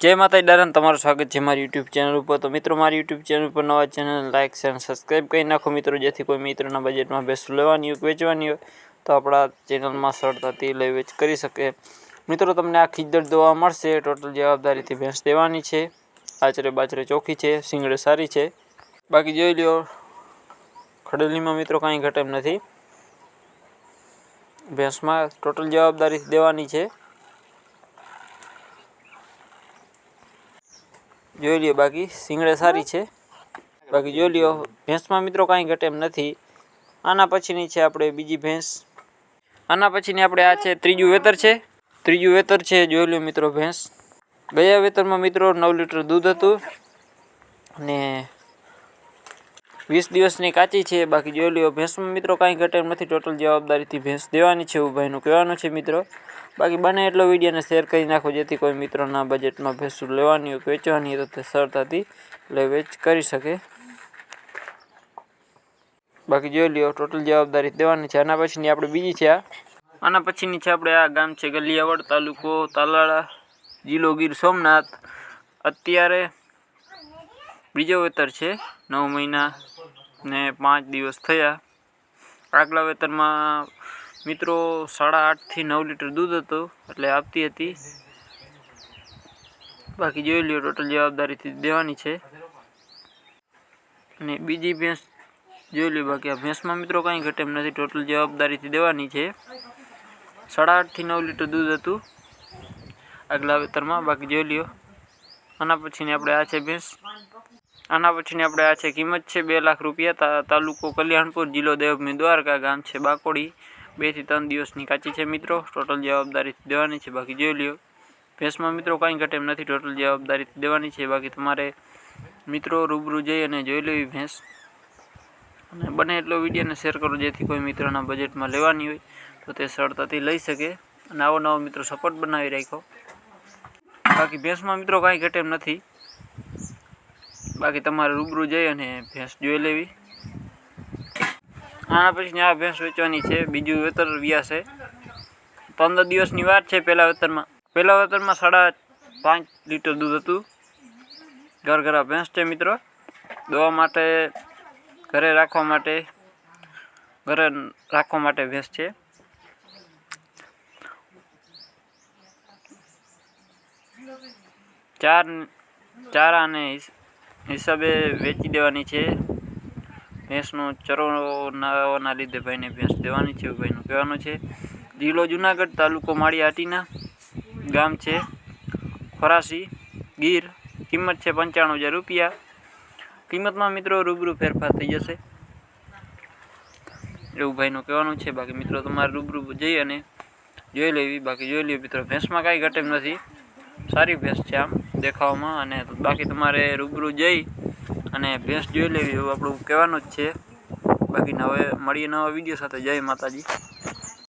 जय माता डारण तमारुं स्वागत है मारी यूट्यूब चेनल पर। तो मित्रों मारी यूट्यूब चेनल पर नवा चेनल लाइक शेर सब्सक्राइब कर नाखो मित्रों, जेथी कोई मित्रों बजेट में भैंस लेवानी हो वेचवानी हो तो अपना चेनल में सरलताथी लई वेच करी सके। मित्रों तमने आ खीजदड़ जोवा मळशे। टोटल जवाबदारी थी भैंस देवानी छे। आचरे बाचरे चोखी छे, सींगड़े सारी छे। बाकी जोई ल्यो खडेली में मित्रों कई घटे एम नथी। भैंस में टोटल जवाबदारी देवानी छे। जोई लियो बाकी सींगड़े सारी छे। बाकी जोई लियो भैंस में मित्रों कई घटे एम नथी। आना पछीनी छे आपणे बीजी भैंस। आना पछीनी आपणे आ छे त्रीजू वेतर छे। त्रीजू वेतर छे। जोई लियो मित्रों भैंस गया वेतर में मित्रों 9 लीटर दूध हतुं ने 20 दिवसनी काची छे। बाकी जोई लियो भैंस में मित्रों कई घटे एम नथी। टोटल जवाबदारी थी भैंस देवानी छे एवुं भाईनुं कहेवानुं छे मित्रों। बाकी बने एटलो विडियो ने शेर करी नाखो जेथी कोई मित्रों बजेट में भैंसू लेवानी हो वेचवानी हो तो सरलताथी लई वेच करी सके। बाकी जोई लियो टोटल जवाबदारी देवानी छे। आना पछीनी आपणे बीजी छे। आना पछीनी छे आपणे आ गाम छे गलियावड़, तालुको तालाळा, जिल्लो गीर सोमनाथ। अत्यारे बीजो वेतर छे। 9 महीना ने 5 दिवस थया। आगला वेतर में मित्रों 8.5 થી 9 लीटर दूध हतुं एटले आपती हती। बाकी जोई लियो टोटल जवाबदारी थी देवानी छे। अने बीजी भैंस जोई लियो। बाकी आ भैंस में मित्रों कई घटे एम नथी। टोटल जवाबदारी थी देवानी छे। 8.5 થી 9 लीटर दूध हतुं आगला वेतर में। बाकी जोई लियो आना पछीनी आपणे आ छे भैंस। आना पछीनी आपणे आ छे किंमत छे 2 लाख रुपया। तालुको कल्याणपुर, जिल्लो देवभूमि द्वारका, गाम छे बाकोड़ी। 2 થી 3 दिवसनी काची छे मित्रों। टोटल जवाबदारी देवानी छे। बाकी जोई लियो भैंस में मित्रों कई घटे एम नथी। टोटल जवाबदारी देवानी छे। बाकी तमारे मित्रों रूबरू जई अने जोई लेवी भैंस। अने बने एटलो विडियो ने शेर करो जेथी कोई मित्रों बजेट में लेवानी होय तो ते सरलताथी लई सके। अने आवो नवो मित्रों सपोर्ट बनावी राखो। बाकी भैंस में मित्रों कई घटे एम नथी। बाकी तमारे रूबरू जई अने भैंस जोई लेवी। आना पछी आ भैंस वेचवानी छे। बीजू वेतर व्यासे 15 दिवसनी वार छे। पहला वेतर में 5.5 लीटर दूध हतुं। घरघरा भैंस छे मित्रों। दोवा माटे घरे राखवा माटे भैंस छे। चारा ने हिसाबे वेची देवानी छे। भैंसनो चरो नावाना लीधे भाईने भैंस देवानी छे भाईनुं कहेवानुं छे। जिल्लो जूनागढ़, तालुको माळियाहाटीना, गाम छे खोरासी, गीर। किंमत छे 95,000 रुपया। किंमत में मित्रों रूबरू फेरफार थई जशे एवुं भाईनुं कहेवानुं छे। बाकी मित्रों तमारे रूबरू जई अने जोई लेवी। बाकी जोई लियो मित्रों भैंस में कई घटे एम नथी। सारी भैंस छे आम देखावमां। अने बाकी तमारे रूबरू जई अने भैंस जोई लेवी एवुं आपणुं कहेवानुं ज छे। बाकी हवे मळीए नवा विडियो साथे। जय माताजी।